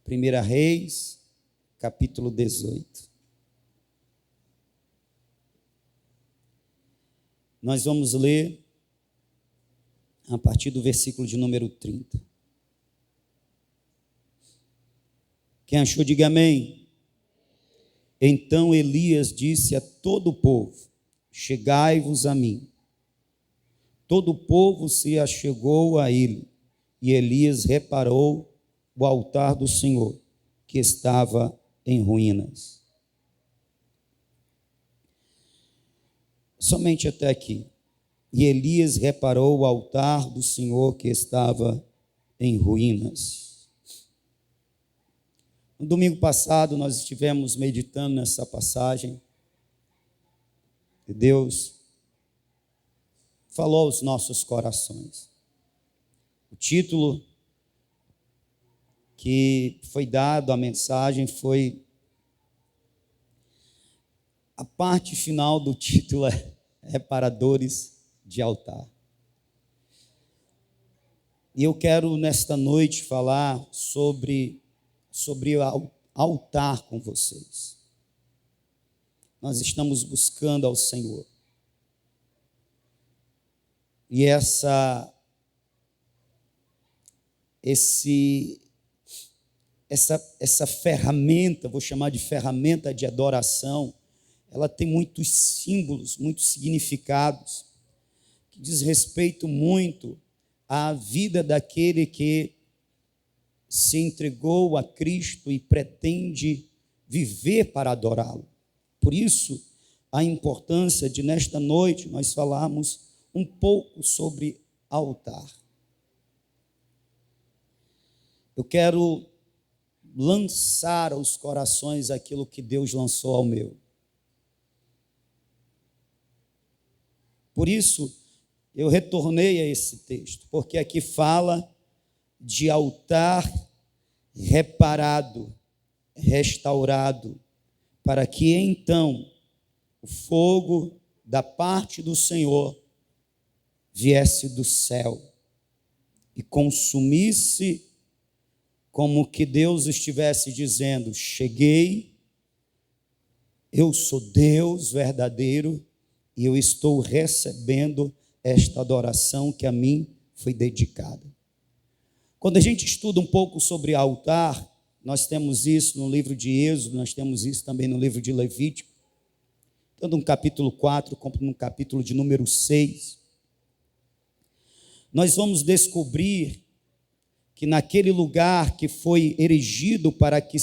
Primeira Reis, capítulo 18. Nós vamos ler a partir do versículo de número 30. Quem achou, diga amém. Então Elias disse a todo o povo: chegai-vos a mim. Todo o povo se achegou a ele, e Elias reparou o altar do Senhor, que estava em ruínas. Somente até aqui. E Elias reparou o altar do Senhor, que estava em ruínas. No domingo passado, nós estivemos meditando nessa passagem, e Deus falou aos nossos corações. O título que foi dado à mensagem foi, a parte final do título é Reparadores de Altar. E eu quero nesta noite falar sobre altar com vocês. Nós estamos buscando ao Senhor. E essa ferramenta, vou chamar de ferramenta de adoração, ela tem muitos símbolos, muitos significados, que diz respeito muito à vida daquele que se entregou a Cristo e pretende viver para adorá-lo. Por isso, a importância de, nesta noite, nós falarmos um pouco sobre altar. Eu quero lançar aos corações aquilo que Deus lançou ao meu. Por isso, eu retornei a esse texto, porque aqui fala de altar reparado, restaurado, para que então o fogo da parte do Senhor viesse do céu e consumisse, como que Deus estivesse dizendo: cheguei, eu sou Deus verdadeiro e eu estou recebendo esta adoração que a mim foi dedicada. Quando a gente estuda um pouco sobre altar, nós temos isso no livro de Êxodo, nós temos isso também no livro de Levítico, tanto no capítulo 4 como no capítulo de número 6. Nós vamos descobrir que naquele lugar que foi erigido para que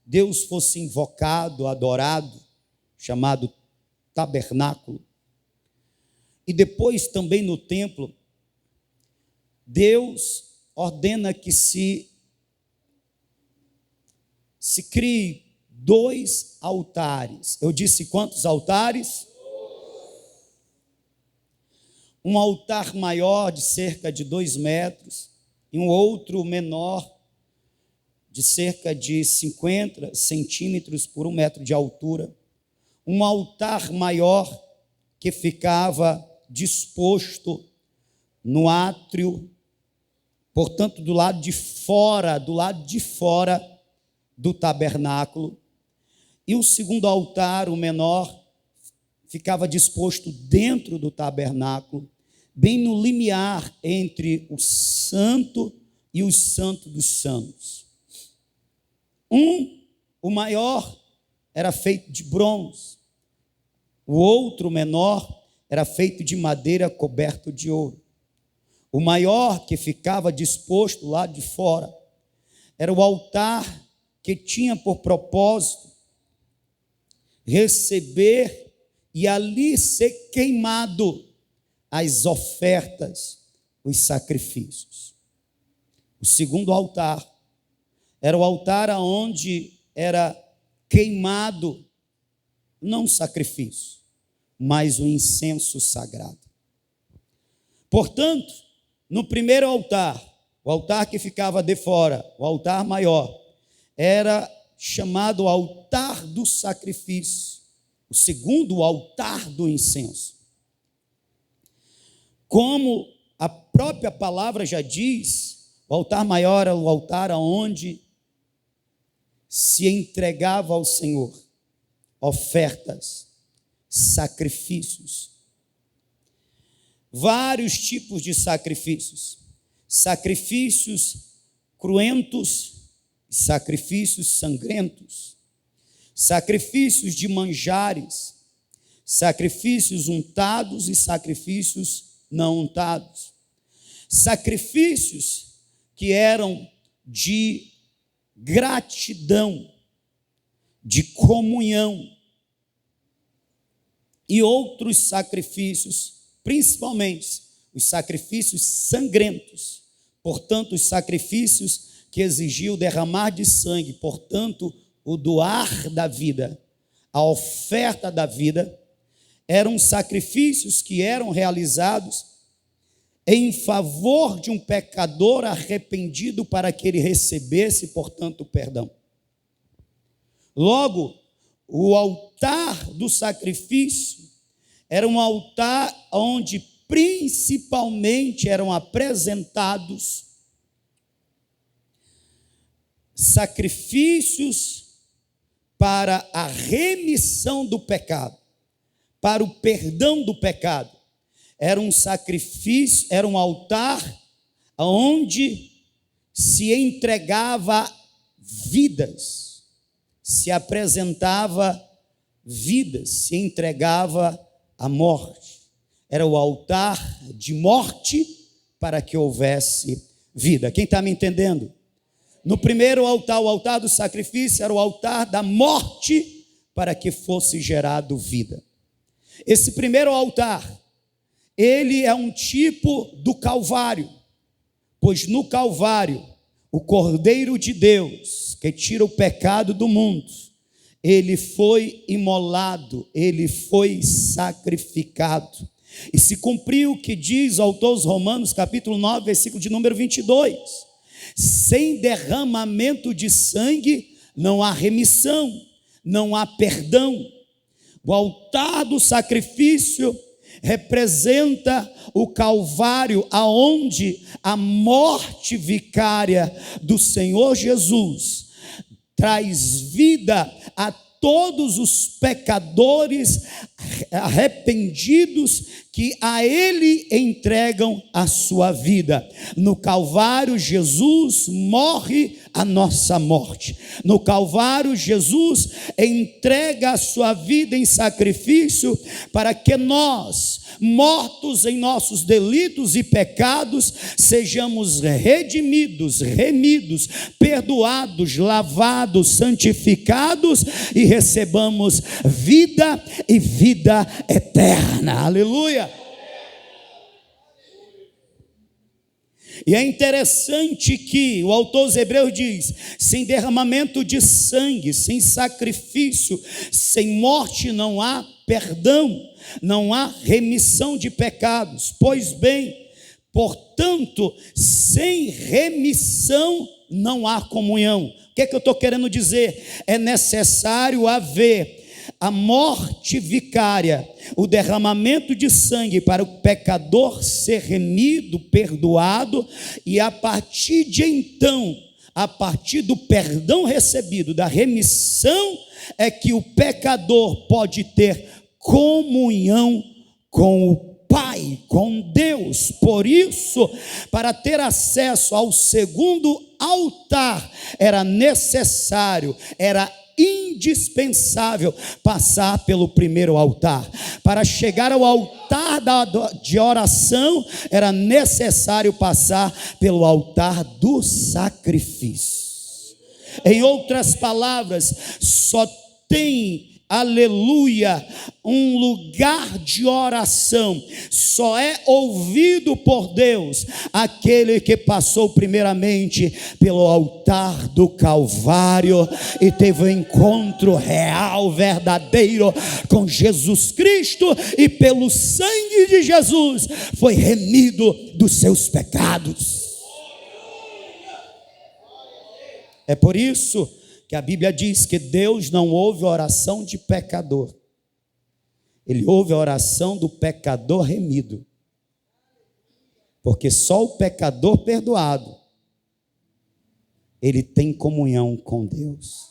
Deus fosse invocado, adorado, chamado tabernáculo, e depois também no templo, Deus ordena que se crie 2 altares. Eu disse quantos altares? Um altar maior de cerca de 2 metros, e um outro menor, de cerca de 50 centímetros por 1 metro de altura. Um altar maior que ficava disposto no átrio, portanto, do lado de fora do tabernáculo. E o segundo altar, o menor, ficava disposto dentro do tabernáculo, bem no limiar entre o santo e o santo dos santos. O maior, era feito de bronze. O outro, menor, era feito de madeira coberto de ouro. O maior, que ficava disposto lá de fora, era o altar que tinha por propósito receber e ali ser queimado as ofertas, os sacrifícios. O segundo altar era o altar onde era queimado, não sacrifício, mas o incenso sagrado. Portanto, no primeiro altar, o altar que ficava de fora, o altar maior, era chamado altar do sacrifício. o segundo, o altar do incenso. Como a própria palavra já diz, o altar maior era o altar onde se entregava ao Senhor ofertas, sacrifícios. Vários tipos de sacrifícios. Sacrifícios cruentos, sacrifícios sangrentos, sacrifícios de manjares, sacrifícios untados e sacrifícios não untados. Sacrifícios que eram de gratidão, de comunhão, e outros sacrifícios, principalmente os sacrifícios sangrentos, portanto, os sacrifícios que exigiam derramar de sangue, portanto, o doar da vida, a oferta da vida, eram sacrifícios que eram realizados em favor de um pecador arrependido para que ele recebesse, portanto, o perdão. Logo, o altar do sacrifício era um altar onde principalmente eram apresentados sacrifícios para a remissão do pecado, para o perdão do pecado. Era um sacrifício, era um altar onde se entregava vidas, se apresentava vidas, se entregava a morte. Era o altar de morte para que houvesse vida. Quem está me entendendo? No primeiro altar, o altar do sacrifício, era o altar da morte para que fosse gerado vida. Esse primeiro altar, ele é um tipo do Calvário, pois no Calvário, o Cordeiro de Deus, que tira o pecado do mundo, ele foi imolado, ele foi sacrificado. E se cumpriu o que diz o autor aos Romanos, capítulo 9, versículo de número 22. Sem derramamento de sangue não há remissão, não há perdão. O altar do sacrifício representa o Calvário, aonde a morte vicária do Senhor Jesus traz vida a todos os pecadores arrependidos que a Ele entregam a sua vida. No Calvário, Jesus morre a nossa morte. No Calvário, Jesus entrega a sua vida em sacrifício para que nós, mortos em nossos delitos e pecados, sejamos redimidos, remidos, perdoados, lavados, santificados e recebamos vida e vida eterna. Aleluia! E é interessante que o autor aos Hebreus diz: sem derramamento de sangue, sem sacrifício, sem morte não há perdão, não há remissão de pecados. Pois bem, portanto, sem remissão não há comunhão. O que é que eu estou querendo dizer? É necessário haver a morte vicária, o derramamento de sangue para o pecador ser remido, perdoado, e a partir de então, a partir do perdão recebido, da remissão, é que o pecador pode ter comunhão com o Pai, com Deus. Por isso, para ter acesso ao segundo altar, era necessário, era indispensável passar pelo primeiro altar. Para chegar ao altar de oração, era necessário passar pelo altar do sacrifício. Em outras palavras, só tem, aleluia, um lugar de oração, só é ouvido por Deus aquele que passou primeiramente pelo altar do Calvário e teve um encontro real, verdadeiro com Jesus Cristo, e pelo sangue de Jesus foi remido dos seus pecados. É por isso que a Bíblia diz que Deus não ouve oração de pecador. Ele ouve a oração do pecador remido. Porque só o pecador perdoado, ele tem comunhão com Deus.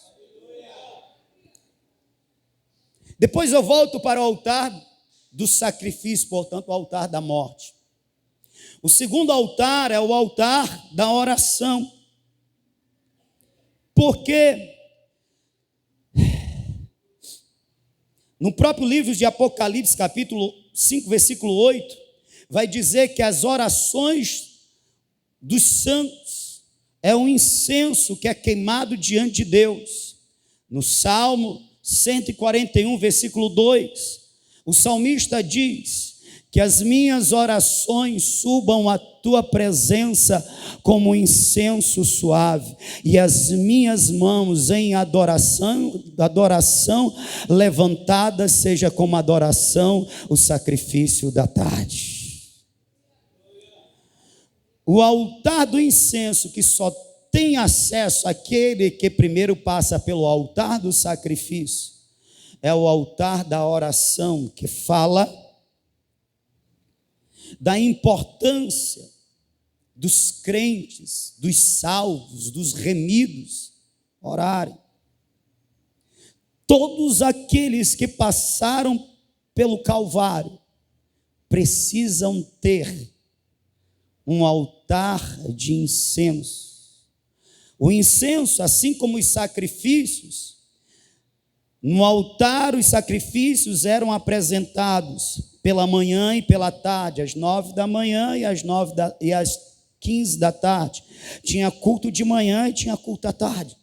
Depois eu volto para o altar do sacrifício, portanto, o altar da morte. O segundo altar é o altar da oração. Porque no próprio livro de Apocalipse, capítulo 5, versículo 8, vai dizer que as orações dos santos é um incenso que é queimado diante de Deus. No Salmo 141, versículo 2, o salmista diz que as minhas orações subam à tua presença como um incenso suave, e as minhas mãos em adoração levantadas seja como adoração o sacrifício da tarde. O altar do incenso, que só tem acesso àquele que primeiro passa pelo altar do sacrifício, é o altar da oração, que fala da importância dos crentes, dos salvos, dos remidos orarem. Todos aqueles que passaram pelo Calvário precisam ter um altar de incenso. O incenso, assim como os sacrifícios, no altar os sacrifícios eram apresentados pela manhã e pela tarde, às 9 da manhã e às 15 da tarde. Tinha culto de manhã e tinha culto à tarde.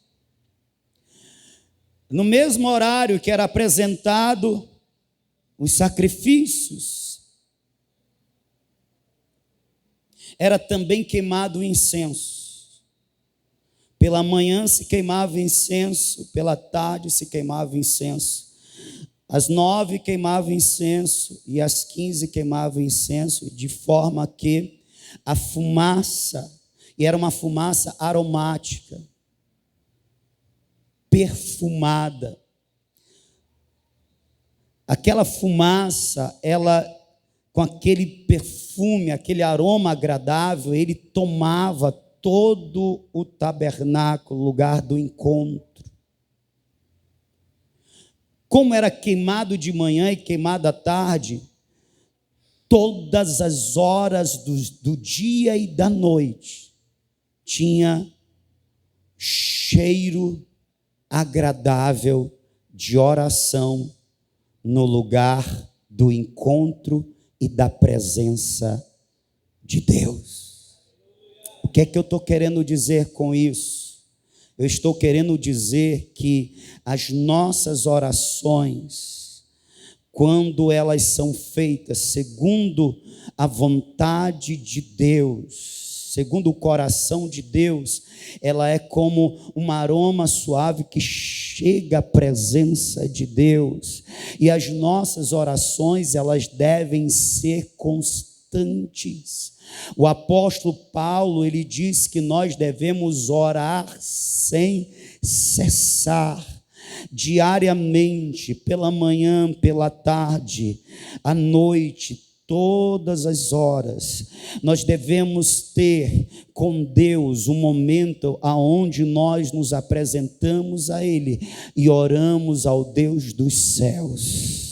No mesmo horário que era apresentado os sacrifícios, era também queimado o incenso. Pela manhã se queimava incenso, pela tarde se queimava incenso. Às 9 queimava incenso e às 15 queimava incenso, de forma que a fumaça, e era uma fumaça aromática, perfumada. Aquela fumaça, ela, com aquele perfume, aquele aroma agradável, ele tomava todo o tabernáculo, lugar do encontro. Como era queimado de manhã e queimado à tarde, todas as horas do dia e da noite, tinha cheiro agradável de oração no lugar do encontro e da presença de Deus. O que é que eu estou querendo dizer com isso? Eu estou querendo dizer que as nossas orações, quando elas são feitas segundo a vontade de Deus, segundo o coração de Deus, ela é como um aroma suave que chega à presença de Deus. E as nossas orações, elas devem ser constantes. O apóstolo Paulo, ele diz que nós devemos orar sem cessar, diariamente, pela manhã, pela tarde, à noite, todas as horas. Nós devemos ter com Deus um momento aonde nós nos apresentamos a Ele e oramos ao Deus dos céus.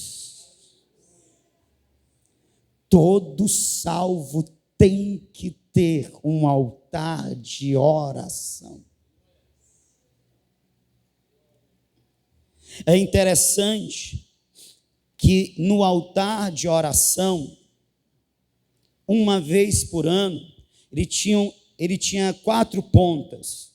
Todo salvo tem que ter um altar de oração. É interessante que no altar de oração, uma vez por ano, ele tinha 4 pontas.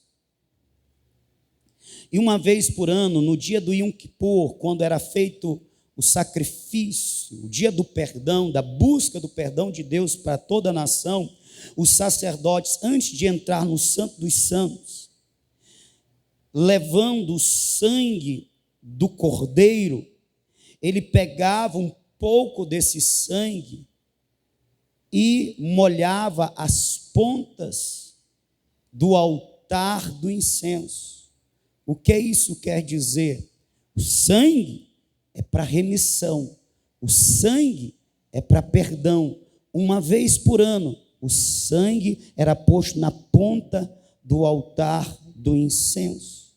E uma vez por ano, no dia do Yom Kippur, quando era feito o sacrifício, o dia do perdão, da busca do perdão de Deus para toda a nação, os sacerdotes, antes de entrar no Santo dos Santos, levando o sangue do cordeiro, ele pegava um pouco desse sangue e molhava as pontas do altar do incenso. O que isso quer dizer? O sangue é para remissão, O sangue é para perdão. Uma vez por ano, o sangue era posto na ponta do altar do incenso,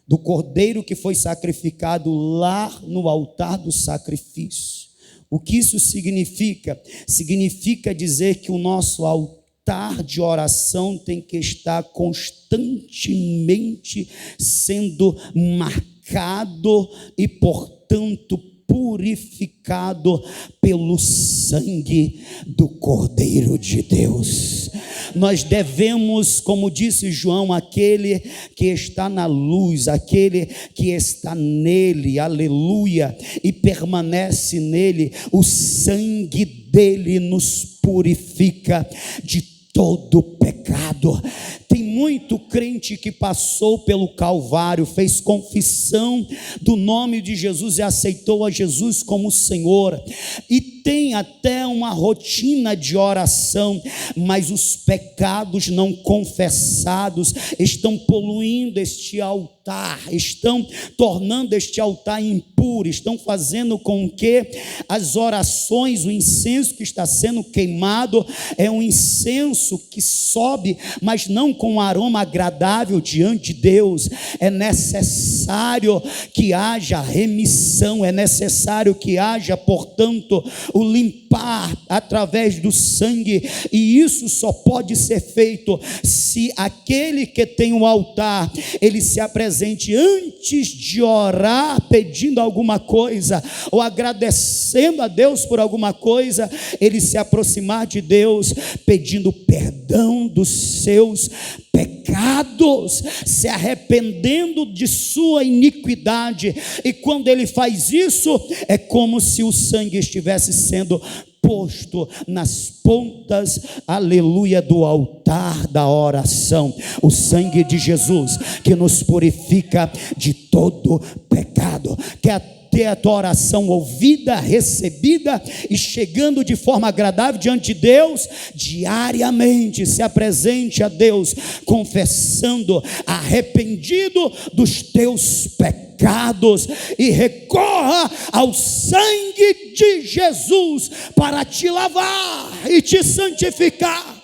do cordeiro que foi sacrificado lá no altar do sacrifício. O que isso significa? Significa dizer que o nosso altar de oração tem que estar constantemente sendo marcado e, portanto, purificado pelo sangue do Cordeiro de Deus. Nós devemos, como disse João, aquele que está na luz, aquele que está nele, aleluia, e permanece nele, o sangue dele nos purifica de todo pecado. Tem muito crente que passou pelo Calvário, fez confissão do nome de Jesus e aceitou a Jesus como Senhor, e tem até uma rotina de oração, mas os pecados não confessados estão poluindo este altar, estão tornando este altar impuro, estão fazendo com que as orações, o incenso que está sendo queimado, é um incenso que sobe, mas não com um aroma agradável diante de Deus. É necessário que haja remissão, é necessário que haja, portanto, o limpar através do sangue, e isso só pode ser feito se aquele que tem o altar, ele se apresente antes de orar, pedindo alguma coisa, ou agradecendo a Deus por alguma coisa, ele se aproximar de Deus, pedindo perdão dos seus pecados, se arrependendo de sua iniquidade, e quando ele faz isso, é como se o sangue estivesse sendo posto nas pontas, aleluia, do altar da oração. O sangue de Jesus que nos purifica de todo pecado. Quer ter a tua oração ouvida, recebida e chegando de forma agradável diante de Deus? Diariamente se apresente a Deus confessando, arrependido dos teus pecados, e recorra ao sangue de Jesus para te lavar e te santificar.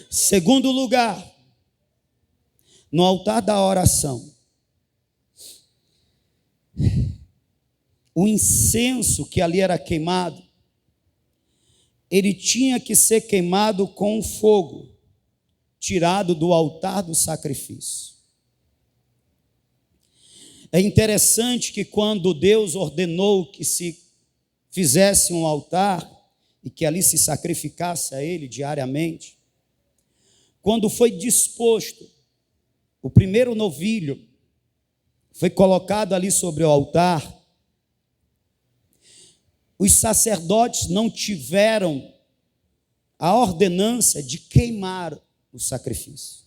Segundo lugar, no altar da oração, o incenso que ali era queimado, ele tinha que ser queimado com fogo, tirado do altar do sacrifício. É interessante que quando Deus ordenou que se fizesse um altar e que ali se sacrificasse a Ele diariamente, quando foi disposto o primeiro novilho, foi colocado ali sobre o altar, os sacerdotes não tiveram a ordenança de queimar o sacrifício.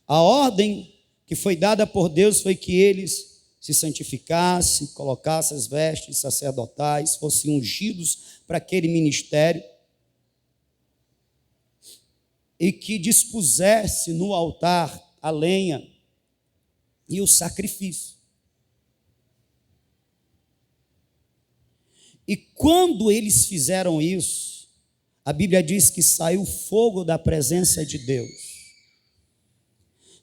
A ordem que foi dada por Deus foi que eles se santificassem, colocassem as vestes sacerdotais, fossem ungidos para aquele ministério, e que dispusesse no altar a lenha e o sacrifício. E quando eles fizeram isso, a Bíblia diz que saiu fogo da presença de Deus,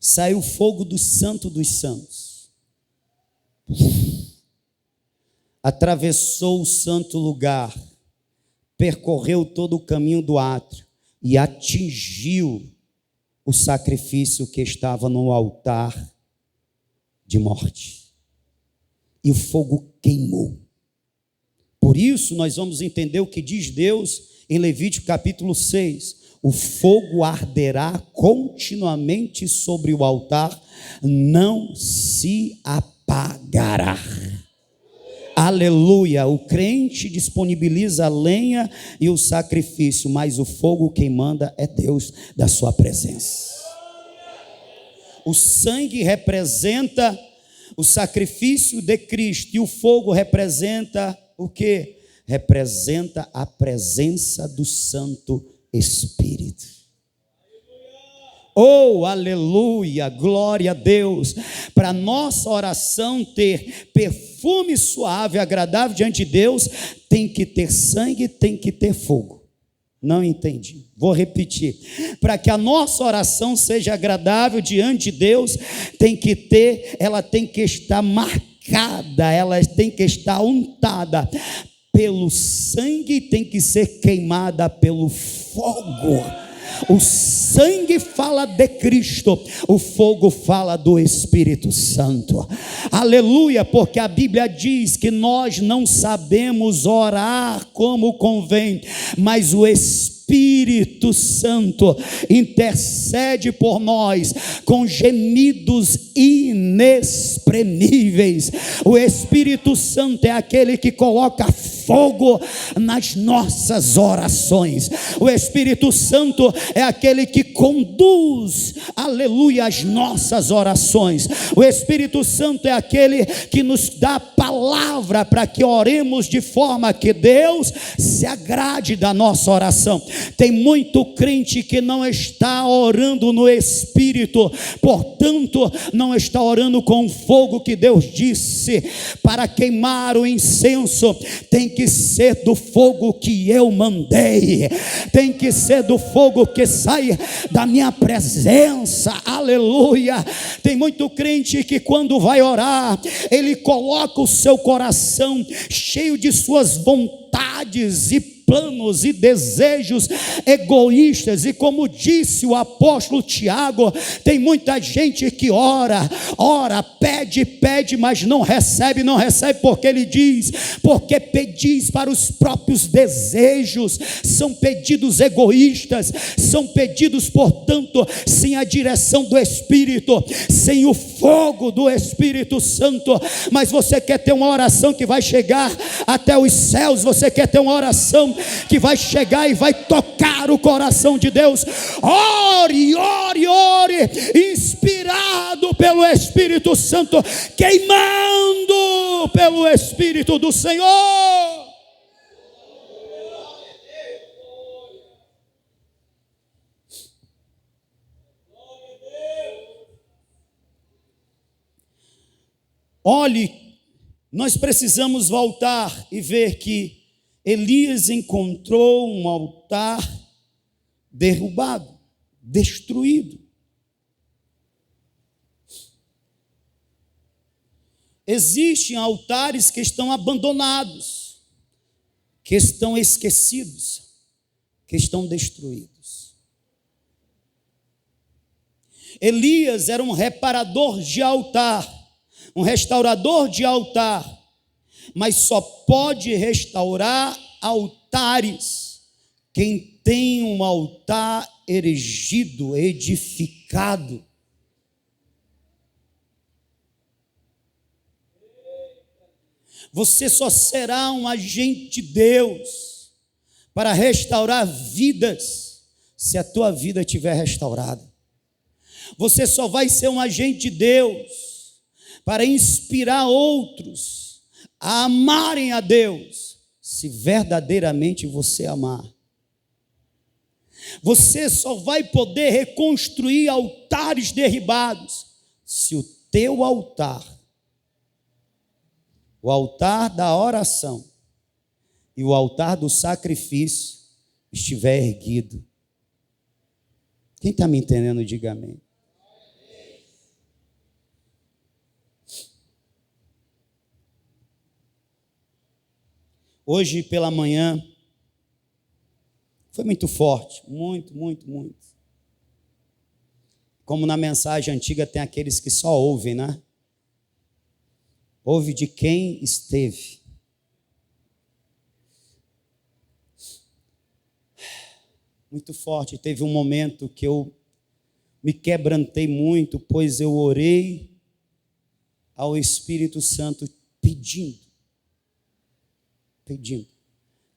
saiu fogo do Santo dos Santos, atravessou o santo lugar, percorreu todo o caminho do átrio e atingiu o sacrifício que estava no altar de morte, e o fogo queimou. Por isso nós vamos entender o que diz Deus em Levítico capítulo 6: o fogo arderá continuamente sobre o altar, não se apagará. Aleluia. O crente disponibiliza a lenha e o sacrifício, mas o fogo quem manda é Deus da sua presença. O sangue representa o sacrifício de Cristo, e o fogo representa o quê? Representa a presença do Santo Espírito. Oh, aleluia, glória a Deus. Para nossa oração ter perfume suave, agradável diante de Deus, tem que ter sangue, tem que ter fogo. Não entendi, vou repetir. Para que a nossa oração seja agradável diante de Deus, ela tem que estar marcada, ela tem que estar untada pelo sangue, tem que ser queimada pelo fogo. O sangue fala de Cristo, o fogo fala do Espírito Santo. Aleluia, porque a Bíblia diz que nós não sabemos orar como convém, mas o Espírito Santo intercede por nós com gemidos inexprimíveis. O Espírito Santo é aquele que coloca fogo nas nossas orações. O Espírito Santo é aquele que conduz, aleluia, as nossas orações. O Espírito Santo é aquele que nos dá palavra para que oremos de forma que Deus se agrade da nossa oração. Tem muito crente que não está orando no Espírito, portanto não está orando com o fogo que Deus disse. Para queimar o incenso tem que ser do fogo que eu mandei, tem que ser do fogo que sai da minha presença. Aleluia. Tem muito crente que quando vai orar, ele coloca o seu coração cheio de suas vontades e planos e desejos egoístas, e como disse o apóstolo Tiago, tem muita gente que ora, pede, mas não recebe porque ele diz, porque pedis para os próprios desejos, são pedidos egoístas, são pedidos, portanto, sem a direção do Espírito, sem o fogo do Espírito Santo. Mas você quer ter uma oração que vai chegar até os céus, você quer ter uma oração que vai chegar e vai tocar o coração de Deus. Ore, inspirado pelo Espírito Santo, queimando pelo Espírito do Senhor. Olhe, nós precisamos voltar e ver que Elias encontrou um altar derrubado, destruído. Existem altares que estão abandonados, que estão esquecidos, que estão destruídos. Elias era um reparador de altar, um restaurador de altar, mas só pode restaurar altares quem tem um altar erigido, edificado. Você só será um agente de Deus para restaurar vidas se a tua vida estiver restaurada. Você só vai ser um agente de Deus para inspirar outros a amarem a Deus, se verdadeiramente você amar. Você só vai poder reconstruir altares derribados se o teu altar, o altar da oração e o altar do sacrifício estiver erguido. Quem está me entendendo, diga amém. Hoje pela manhã foi muito forte, muito. Como na mensagem antiga tem aqueles que só ouvem, né? Ouve de quem esteve. Muito forte. Teve um momento que eu me quebrantei muito, pois eu orei ao Espírito Santo pedindo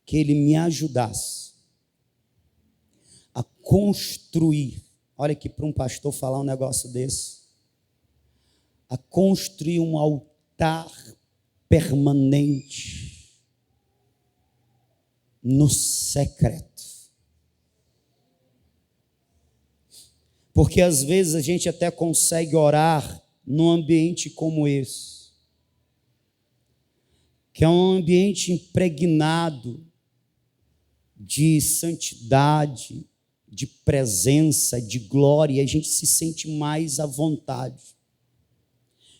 que Ele me ajudasse a construir. Olha aqui, para um pastor falar um negócio desse, a construir um altar permanente no secreto. Porque às vezes a gente até consegue orar num ambiente como esse, que é um ambiente impregnado de santidade, de presença, de glória, e a gente se sente mais à vontade.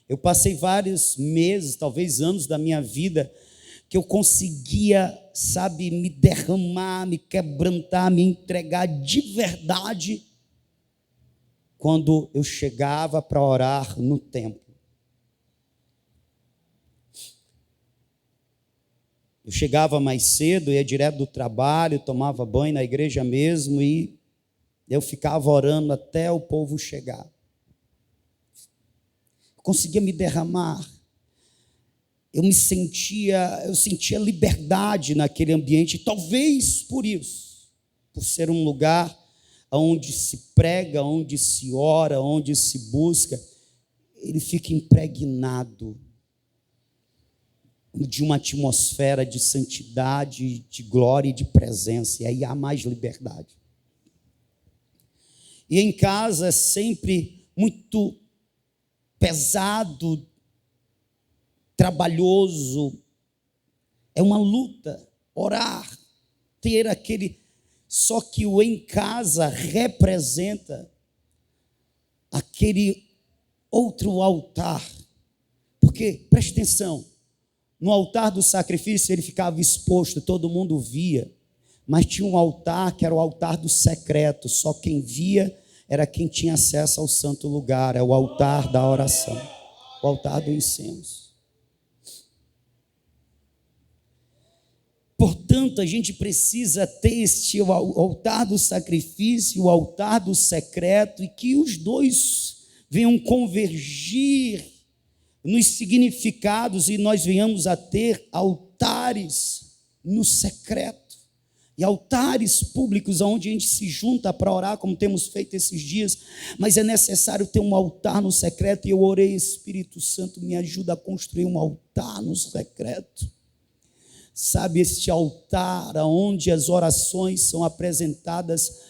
Eu passei vários meses, talvez anos da minha vida, que eu conseguia, sabe, me derramar, me quebrantar, me entregar de verdade, quando eu chegava para orar no templo. Eu chegava mais cedo, ia direto do trabalho, tomava banho na igreja mesmo, e eu ficava orando até o povo chegar. Eu conseguia me derramar. Eu sentia liberdade naquele ambiente, talvez por isso, por ser um lugar onde se prega, onde se ora, onde se busca, ele fica impregnado de uma atmosfera de santidade, de glória e de presença, e aí há mais liberdade. E em casa é sempre muito pesado, trabalhoso, é uma luta, orar, ter aquele... Só que o em casa representa aquele outro altar, porque, preste atenção, no altar do sacrifício ele ficava exposto, todo mundo via, mas tinha um altar que era o altar do secreto, só quem via era quem tinha acesso ao santo lugar, é o altar da oração, o altar do incenso. Portanto, a gente precisa ter este altar do sacrifício, o altar do secreto, e que os dois venham convergir nos significados e nós venhamos a ter altares no secreto e altares públicos onde a gente se junta para orar, como temos feito esses dias, mas é necessário ter um altar no secreto, e eu orei: Espírito Santo, me ajuda a construir um altar no secreto. Sabe, este altar onde as orações são apresentadas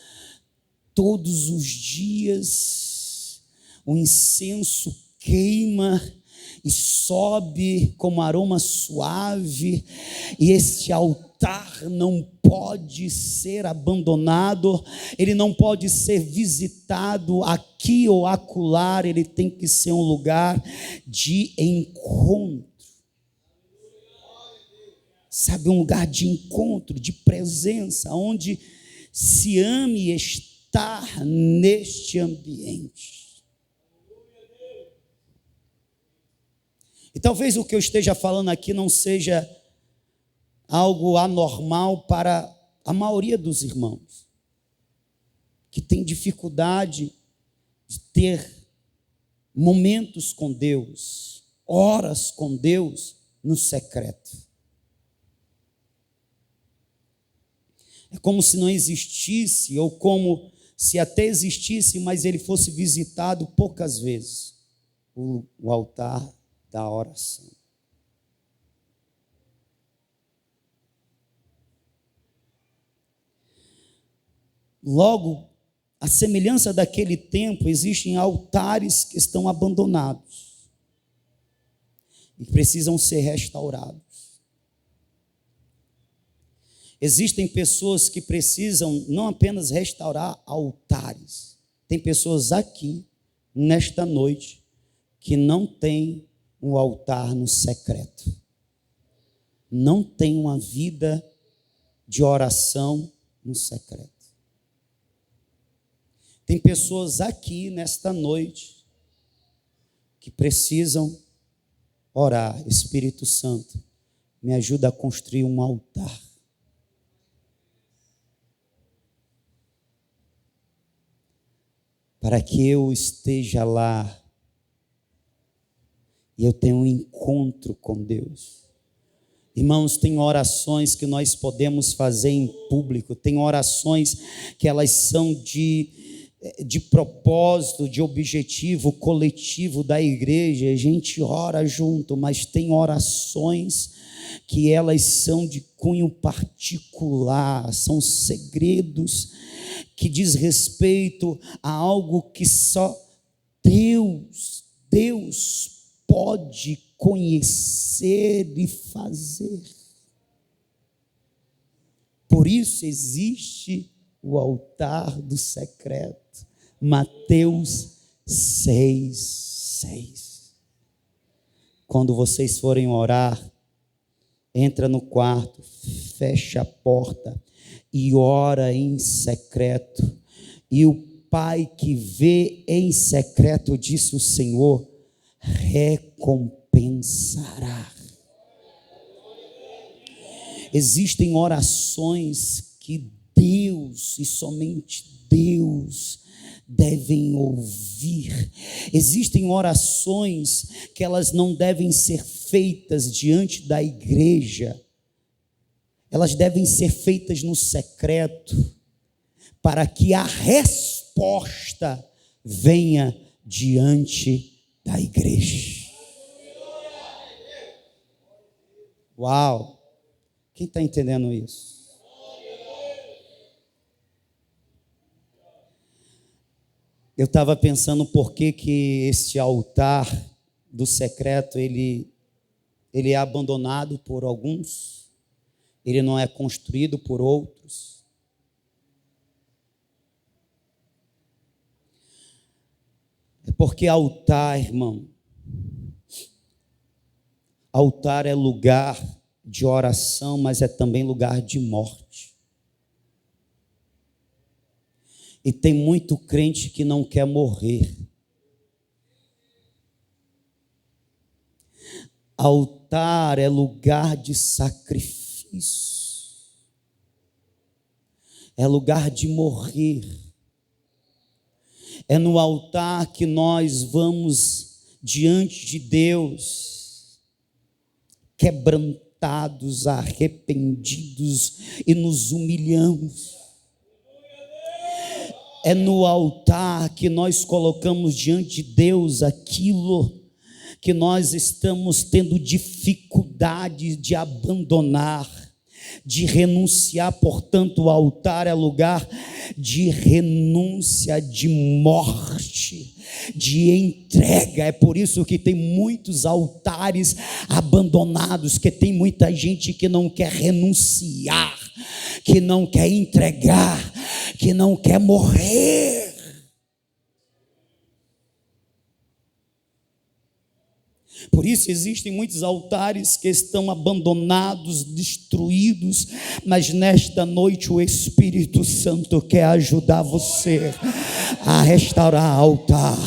todos os dias, o incenso queima e sobe como aroma suave, e este altar não pode ser abandonado, ele não pode ser visitado aqui ou acolá, ele tem que ser um lugar de encontro. Sabe, um lugar de encontro, de presença, onde se ame estar neste ambiente. E talvez o que eu esteja falando aqui não seja algo anormal para a maioria dos irmãos, que tem dificuldade de ter momentos com Deus, horas com Deus no secreto. É como se não existisse, ou como se até existisse, mas ele fosse visitado poucas vezes, o altar da oração. Logo, a semelhança daquele tempo, existem altares que estão abandonados e precisam ser restaurados. Existem pessoas que precisam não apenas restaurar altares, tem pessoas aqui, nesta noite, que não têm um altar no secreto, não tem uma vida de oração no secreto. Tem pessoas aqui, nesta noite, que precisam orar: Espírito Santo, me ajuda a construir um altar. Para que eu esteja lá e eu tenha um encontro com Deus. Irmãos, tem orações que nós podemos fazer em público, tem orações que elas são de de propósito, de objetivo coletivo da igreja. A gente ora junto, mas tem orações que elas são de cunho particular, são segredos que diz respeito a algo que só Deus pode conhecer e fazer. Por isso existe o altar do secreto. Mateus 6:6. Quando vocês forem orar, entra no quarto, fecha a porta e ora em secreto. E o Pai que vê em secreto, disse o Senhor, recompensará. Existem orações que Deus e somente Deus devem ouvir. Existem orações que elas não devem ser feitas diante da igreja. Elas devem ser feitas no secreto, para que a resposta venha diante da igreja. Uau! Quem está entendendo isso? Eu estava pensando por que este altar do secreto, ele é abandonado por alguns, ele não é construído por outros. É porque altar, irmão, altar é lugar de oração, mas é também lugar de morte. E tem muito crente que não quer morrer. Altar é lugar de sacrifício. É lugar de morrer. É no altar que nós vamos diante de Deus, quebrantados, arrependidos e nos humilhamos. É no altar que nós colocamos diante de Deus aquilo que nós estamos tendo dificuldade de abandonar, de renunciar. Portanto, o altar é lugar de renúncia, de morte, de entrega. É por isso que tem muitos altares abandonados, que tem muita gente que não quer renunciar, que não quer entregar, que não quer morrer. Por isso existem muitos altares que estão abandonados, destruídos, mas nesta noite o Espírito Santo quer ajudar você a restaurar o altar,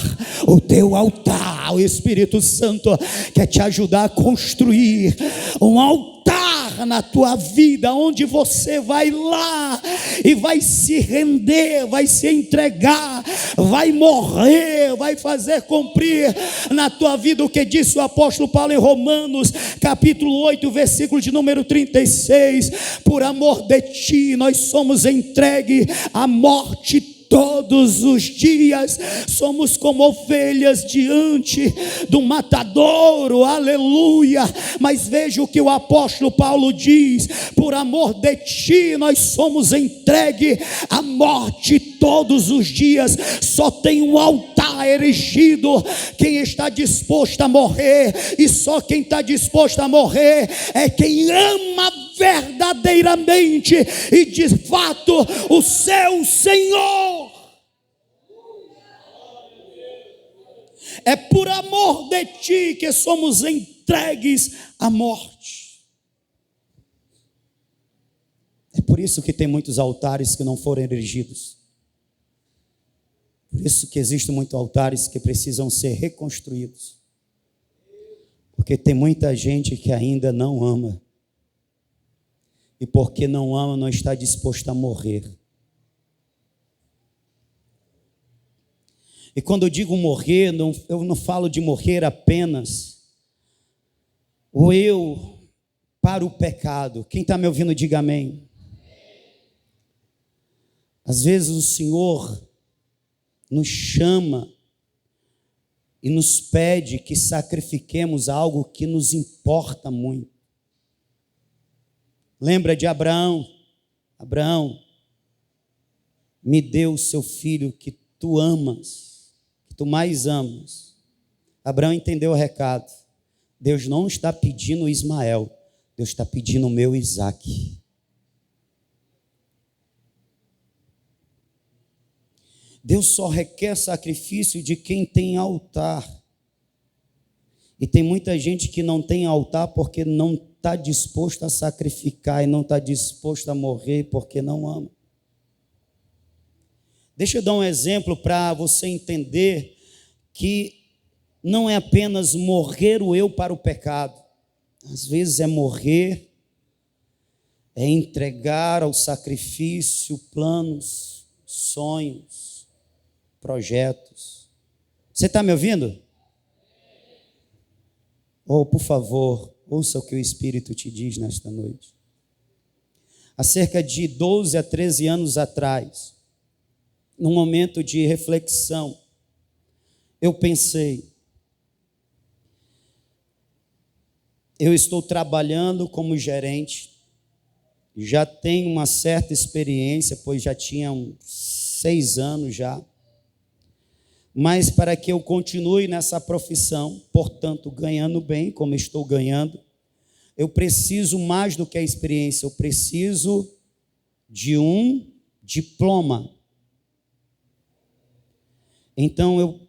o teu altar. O Espírito Santo quer te ajudar a construir um altar na tua vida, onde você vai lá e vai se render, vai se entregar, vai morrer, vai fazer cumprir na tua vida o que disse o apóstolo Paulo em Romanos, capítulo 8, versículo de número 36, por amor de ti nós somos entregue à morte todos os dias, somos como ovelhas diante do matadouro, aleluia. Mas veja o que o apóstolo Paulo diz: por amor de ti nós somos entregue à morte todos os dias. Só tem um altar erigido quem está disposto a morrer, e só quem está disposto a morrer é quem ama verdadeiramente e de fato o seu Senhor. É por amor de ti que somos entregues à morte. É por isso que tem muitos altares que não foram erigidos. Por isso que existem muitos altares que precisam ser reconstruídos. Porque tem muita gente que ainda não ama. E porque não ama, não está disposto a morrer. E quando eu digo morrer, eu não falo de morrer apenas o eu para o pecado. Quem está me ouvindo, diga amém. Às vezes o Senhor nos chama e nos pede que sacrifiquemos algo que nos importa muito. Lembra de Abraão? Abraão, me dê o seu filho que tu amas, que tu mais amas. Abraão entendeu o recado. Deus não está pedindo Ismael, Deus está pedindo o meu Isaque. Deus só requer sacrifício de quem tem altar. E tem muita gente que não tem altar porque não está disposto a sacrificar e não está disposto a morrer porque não ama. Deixa eu dar um exemplo para você entender que não é apenas morrer o eu para o pecado. Às vezes é morrer, é entregar ao sacrifício planos, sonhos, projetos. Você está me ouvindo? Oh, por favor, ouça o que o Espírito te diz nesta noite. Há cerca de 12 a 13 anos atrás, num momento de reflexão, eu pensei, eu estou trabalhando como gerente, já tenho uma certa experiência, pois já tinha uns 6 anos já, mas para que eu continue nessa profissão, portanto, ganhando bem, como estou ganhando, eu preciso mais do que a experiência, eu preciso de um diploma. Então,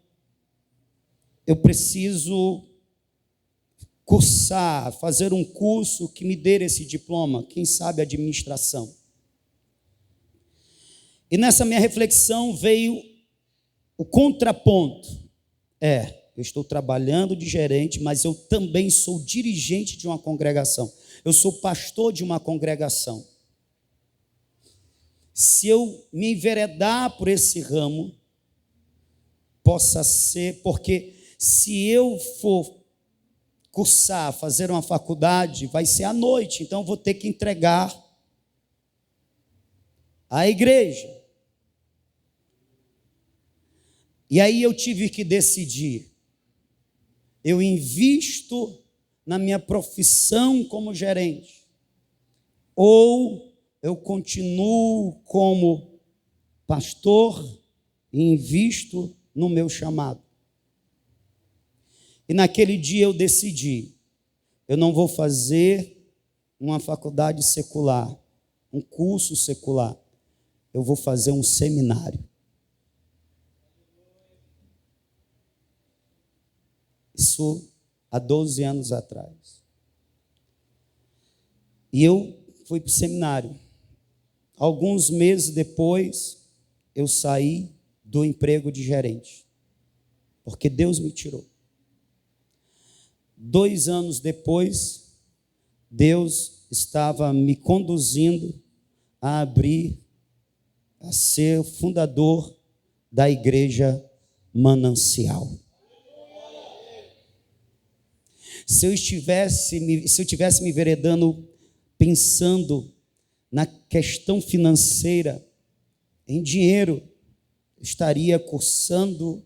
eu preciso cursar, fazer um curso que me dê esse diploma, quem sabe administração. E nessa minha reflexão veio o contraponto. Eu estou trabalhando de gerente, mas eu também sou dirigente de uma congregação. Eu sou pastor de uma congregação. Se eu me enveredar por esse ramo, possa ser, porque se eu for cursar, fazer uma faculdade, vai ser à noite, então eu vou ter que entregar à igreja. E aí eu tive que decidir, eu invisto na minha profissão como gerente, ou eu continuo como pastor e invisto no meu chamado. E naquele dia eu decidi, eu não vou fazer uma faculdade secular, um curso secular, eu vou fazer um seminário. Isso há 12 anos atrás. E eu fui para o seminário. Alguns meses depois, eu saí do emprego de gerente, porque Deus me tirou. 2 anos depois, Deus estava me conduzindo a abrir, a ser fundador da igreja Manancial. Se eu tivesse me enveredando, pensando na questão financeira, em dinheiro, eu estaria cursando,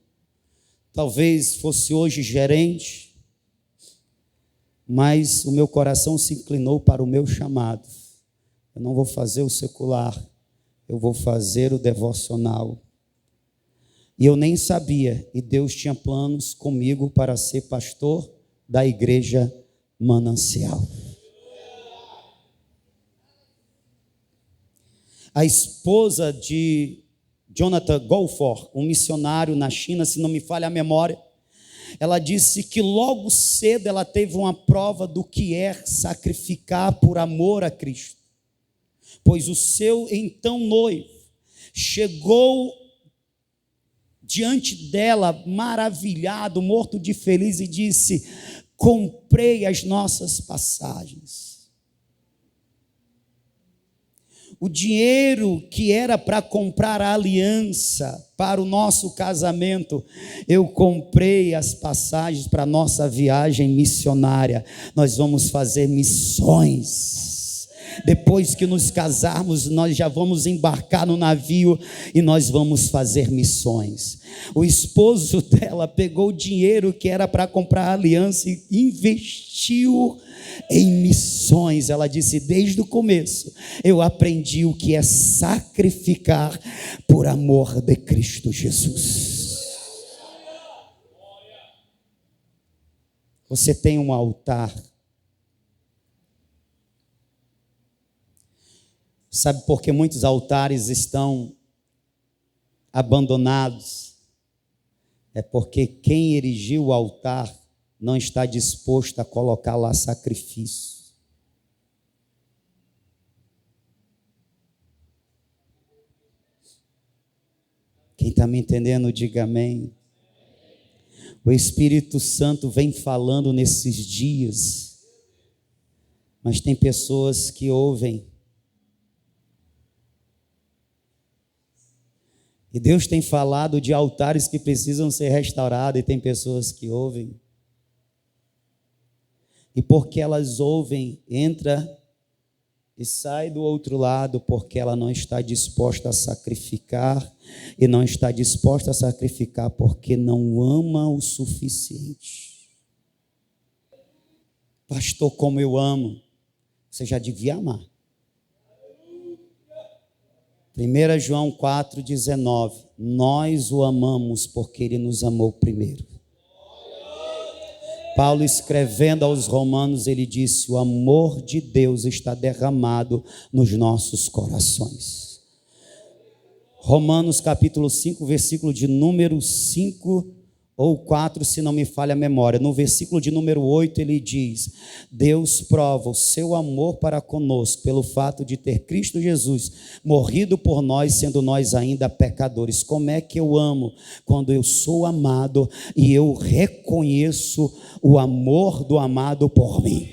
talvez fosse hoje gerente, mas o meu coração se inclinou para o meu chamado. Eu não vou fazer o secular, eu vou fazer o devocional. E eu nem sabia, e Deus tinha planos comigo para ser pastor da igreja Manancial. A esposa de Jonathan Goforth, um missionário na China, se não me falha a memória, ela disse que logo cedo ela teve uma prova do que é sacrificar por amor a Cristo, pois o seu então noivo chegou diante dela maravilhado, morto de feliz, e disse: comprei as nossas passagens. O dinheiro que era para comprar a aliança para o nosso casamento, eu comprei as passagens para a nossa viagem missionária. Nós vamos fazer missões. Depois que nos casarmos, nós já vamos embarcar no navio e nós vamos fazer missões. O esposo dela pegou o dinheiro que era para comprar a aliança e investiu em missões. Ela disse: desde o começo eu aprendi o que é sacrificar por amor de Cristo Jesus. Você tem um altar. Sabe por que muitos altares estão abandonados? É porque quem erigiu o altar não está disposto a colocar lá sacrifício. Quem está me entendendo, diga amém. O Espírito Santo vem falando nesses dias, mas tem pessoas que ouvem. E Deus tem falado de altares que precisam ser restaurados, e tem pessoas que ouvem. E porque elas ouvem, entra e sai do outro lado, porque ela não está disposta a sacrificar, e não está disposta a sacrificar porque não ama o suficiente. Pastor, como eu amo. Você já devia amar. 1 João 4,19, nós o amamos porque ele nos amou primeiro. Paulo, escrevendo aos Romanos, ele disse: o amor de Deus está derramado nos nossos corações. Romanos capítulo 5, versículo de número 5 ou 4, se não me falha a memória. No versículo de número 8 ele diz: Deus prova o seu amor para conosco pelo fato de ter Cristo Jesus morrido por nós, sendo nós ainda pecadores. Como é que eu amo? Quando eu sou amado e eu reconheço o amor do amado por mim.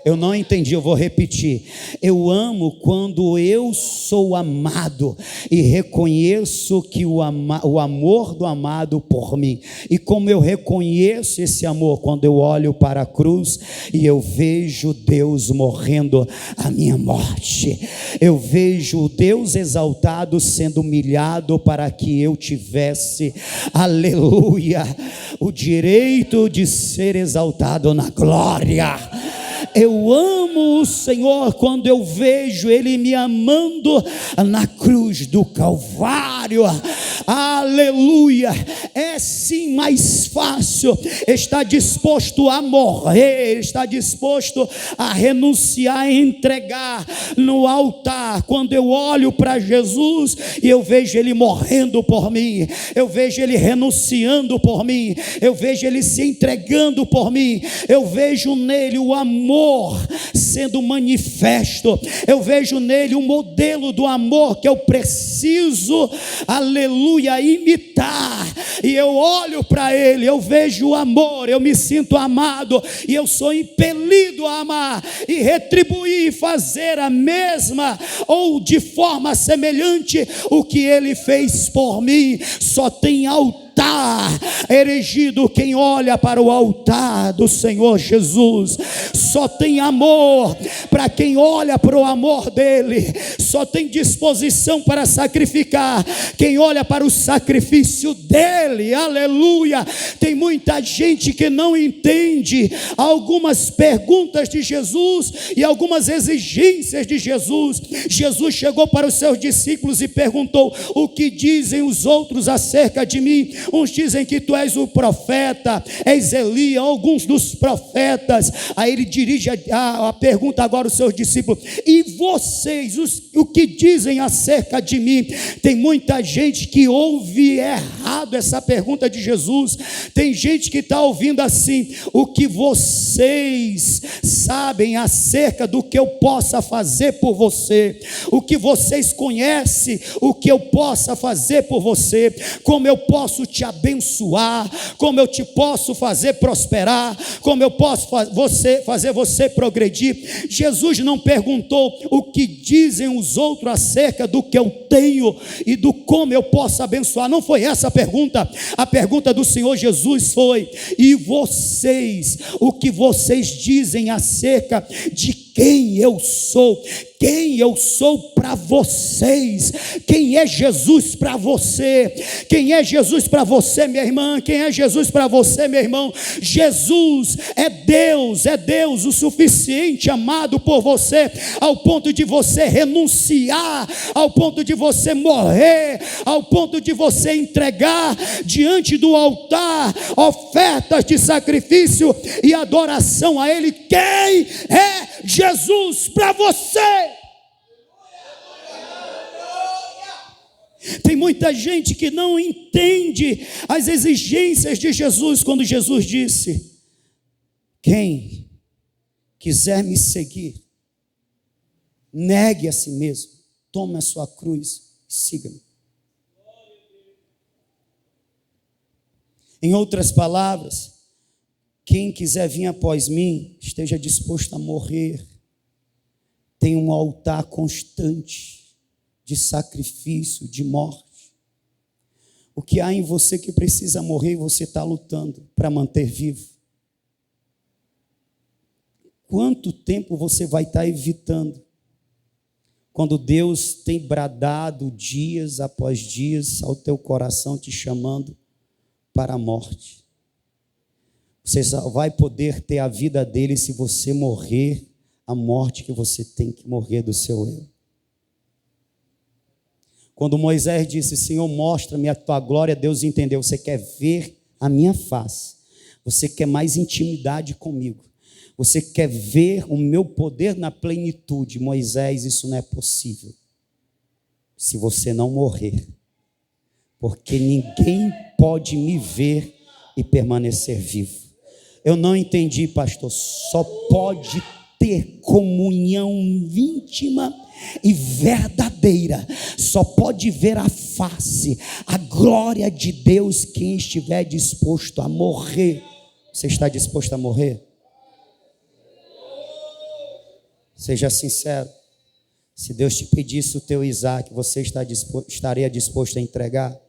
Eu não entendi, eu vou repetir. Eu amo quando eu sou amado e reconheço que o amor do amado por mim. E como eu reconheço esse amor? Quando eu olho para a cruz e eu vejo Deus morrendo a minha morte. Eu vejo o Deus exaltado sendo humilhado para que eu tivesse, aleluia, o direito de ser exaltado na glória. Eu amo o Senhor quando eu vejo Ele me amando na cruz do Calvário. Aleluia. É sim mais fácil estar disposto a morrer, estar disposto a renunciar, a entregar no altar. Quando eu olho para Jesus e eu vejo Ele morrendo por mim, eu vejo Ele renunciando por mim, eu vejo Ele se entregando por mim, eu vejo nele o amor sendo manifesto, eu vejo nele um modelo do amor que eu preciso, aleluia, imitar. E eu olho para ele, eu vejo o amor, eu me sinto amado e eu sou impelido a amar e retribuir, fazer a mesma ou de forma semelhante o que ele fez por mim. Só tem altar erigido quem olha para o altar do Senhor Jesus. Só tem amor para quem olha para o amor dele. Só tem disposição para sacrificar quem olha para o sacrifício dele. Aleluia. Tem muita gente que não entende algumas perguntas de Jesus e algumas exigências de Jesus. Jesus chegou para os seus discípulos e perguntou: o que dizem os outros acerca de mim? Uns dizem que tu és o profeta, és Elias, alguns dos profetas. Aí ele dirige a pergunta agora aos seus discípulos: e vocês, o que dizem acerca de mim? Tem muita gente que ouve errado essa pergunta de Jesus. Tem gente que está ouvindo assim: o que vocês sabem acerca do que eu possa fazer por você? O que vocês conhecem, o que eu possa fazer por você? Como eu posso te abençoar, como eu te posso fazer prosperar, como eu posso fazer você progredir. Jesus não perguntou o que dizem os outros acerca do que eu tenho e do como eu posso abençoar. Não foi essa a pergunta. A pergunta do Senhor Jesus foi: e vocês, o que vocês dizem acerca de quem eu sou para vocês. Quem é Jesus para você? Quem é Jesus para você, minha irmã? Quem é Jesus para você, meu irmão? Jesus é Deus o suficiente, amado por você, ao ponto de você renunciar, ao ponto de você morrer, ao ponto de você entregar diante do altar ofertas de sacrifício e adoração a Ele. Quem é Jesus para você? Tem muita gente que não entende as exigências de Jesus, quando Jesus disse: quem quiser me seguir, negue a si mesmo, tome a sua cruz e siga-me. Em outras palavras, quem quiser vir após mim, esteja disposto a morrer. Tem um altar constante de sacrifício, de morte. O que há em você que precisa morrer e você está lutando para manter vivo? Quanto tempo você vai estar evitando? Quando Deus tem bradado dias após dias ao teu coração, te chamando para a morte. Você só vai poder ter a vida dele se você morrer a morte que você tem que morrer do seu eu. Quando Moisés disse: Senhor, mostra-me a tua glória, Deus entendeu: você quer ver a minha face, você quer mais intimidade comigo, você quer ver o meu poder na plenitude. Moisés, isso não é possível se você não morrer, porque ninguém pode me ver e permanecer vivo. Eu não entendi, pastor. Só pode ter comunhão íntima e verdadeira, só pode ver a face, a glória de Deus, quem estiver disposto a morrer. Você está disposto a morrer? Seja sincero. Se Deus te pedisse o teu Isaac, você estaria disposto a entregar?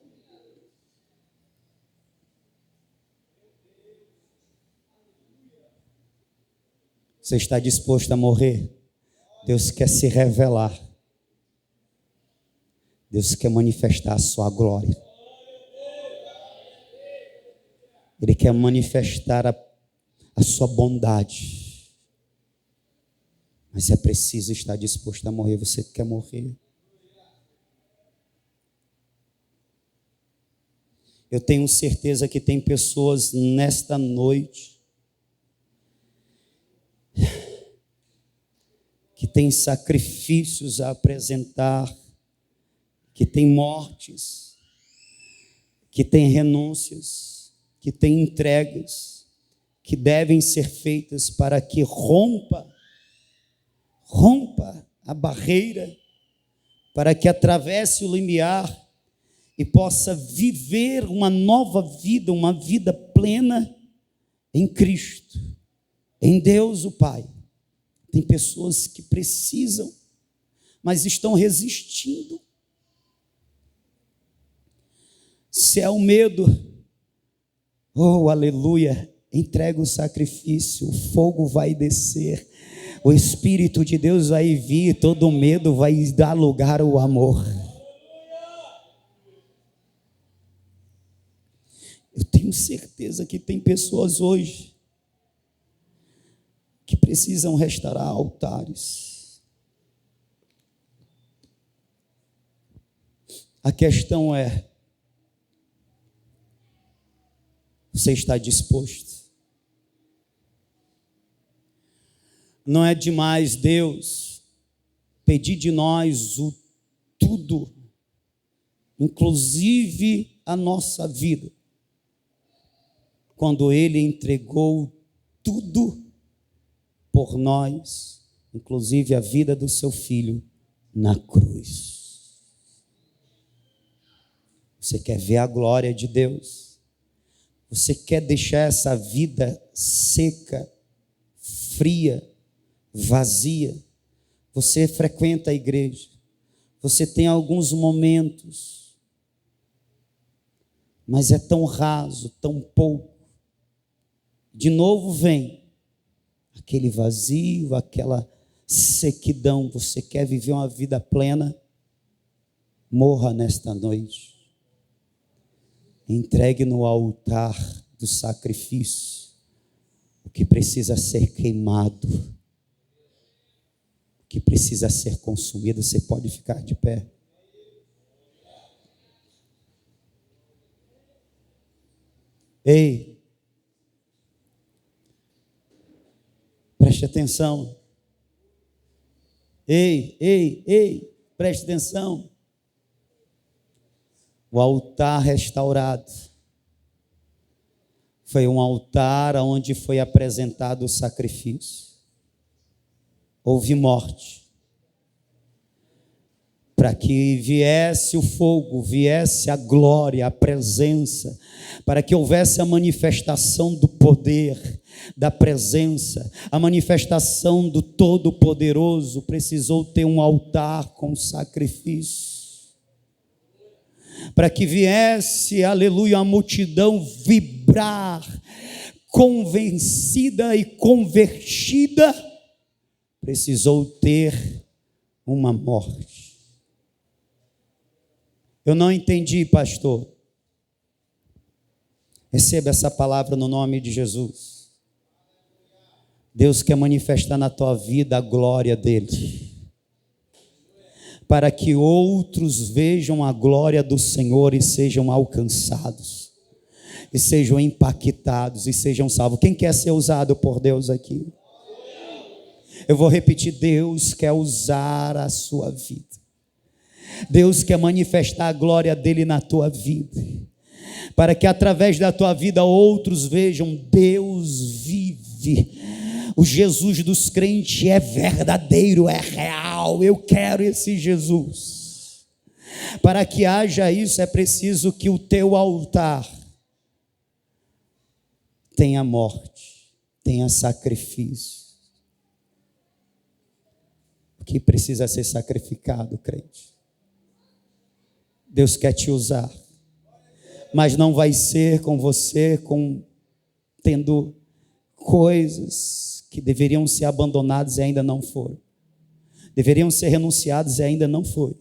Você está disposto a morrer? Deus quer se revelar. Deus quer manifestar a sua glória. Ele quer manifestar a sua bondade. Mas é preciso estar disposto a morrer. Você quer morrer? Eu tenho certeza que tem pessoas nesta noite que tem sacrifícios a apresentar, que tem mortes, que tem renúncias, que tem entregas, que devem ser feitas para que rompa a barreira, para que atravesse o limiar e possa viver uma nova vida, uma vida plena em Cristo, em Deus o Pai. Tem pessoas que precisam, mas estão resistindo. Se é o medo, oh aleluia, entrega o sacrifício, o fogo vai descer, o Espírito de Deus vai vir, todo medo vai dar lugar ao amor. Eu tenho certeza que tem pessoas hoje que precisam restaurar altares. A questão é: você está disposto? Não é demais Deus pedir de nós o tudo, inclusive a nossa vida, quando Ele entregou tudo por nós, inclusive a vida do seu filho na cruz. Você quer ver a glória de Deus? Você quer deixar essa vida seca, fria, vazia? Você frequenta a igreja, você tem alguns momentos, mas é tão raso, tão pouco. De novo vem aquele vazio, aquela sequidão, você quer viver uma vida plena, morra nesta noite. Entregue no altar do sacrifício o que precisa ser queimado, o que precisa ser consumido. Você pode ficar de pé. Ei, preste atenção. Ei, preste atenção. O altar restaurado foi um altar onde foi apresentado o sacrifício. Houve morte, para que viesse o fogo, viesse a glória, a presença, para que houvesse a manifestação do poder, da presença, a manifestação do Todo-Poderoso. Precisou ter um altar com sacrifício, para que viesse, aleluia, a multidão vibrar, convencida e convertida. Precisou ter uma morte. Eu não entendi, pastor. Receba essa palavra no nome de Jesus. Deus quer manifestar na tua vida a glória dele, para que outros vejam a glória do Senhor e sejam alcançados, e sejam impactados, e sejam salvos. Quem quer ser usado por Deus aqui? Eu vou repetir: Deus quer usar a sua vida. Deus quer manifestar a glória dele na tua vida, para que através da tua vida outros vejam: Deus vive. O Jesus dos crentes é verdadeiro, é real. Eu quero esse Jesus. Para que haja isso, é preciso que o teu altar tenha morte, tenha sacrifício. O que precisa ser sacrificado, crente? Deus quer te usar, mas não vai ser com você tendo coisas que deveriam ser abandonadas e ainda não foram, deveriam ser renunciadas e ainda não foi,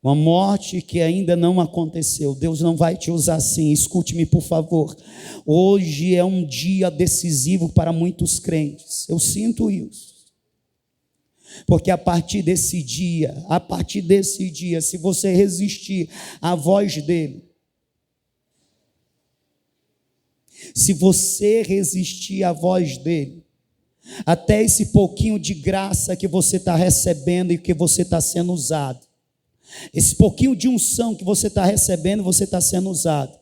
uma morte que ainda não aconteceu. Deus não vai te usar assim. Escute-me, por favor. Hoje é um dia decisivo para muitos crentes. Eu sinto isso, porque a partir desse dia, se você resistir à voz dele, se você resistir à voz dele, até esse pouquinho de graça que você está recebendo e que você está sendo usado, esse pouquinho de unção que você está recebendo, você está sendo usado,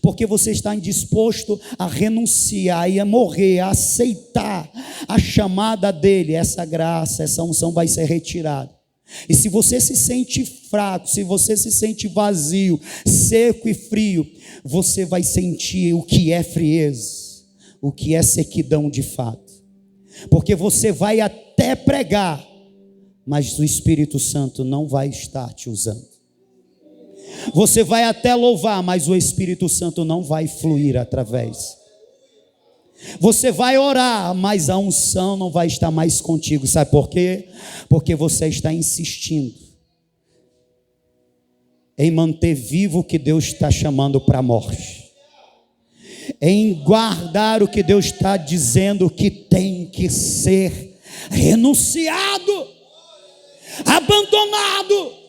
porque você está indisposto a renunciar e a morrer, a aceitar a chamada dele. Essa graça, essa unção vai ser retirada. E se você se sente fraco, se você se sente vazio, seco e frio, você vai sentir o que é frieza, o que é sequidão de fato. Porque você vai até pregar, mas o Espírito Santo não vai estar te usando. Você vai até louvar, mas o Espírito Santo não vai fluir através. Você vai orar, mas a unção não vai estar mais contigo. Sabe por quê? Porque você está insistindo em manter vivo o que Deus está chamando para a morte, em guardar o que Deus está dizendo que tem que ser renunciado, abandonado.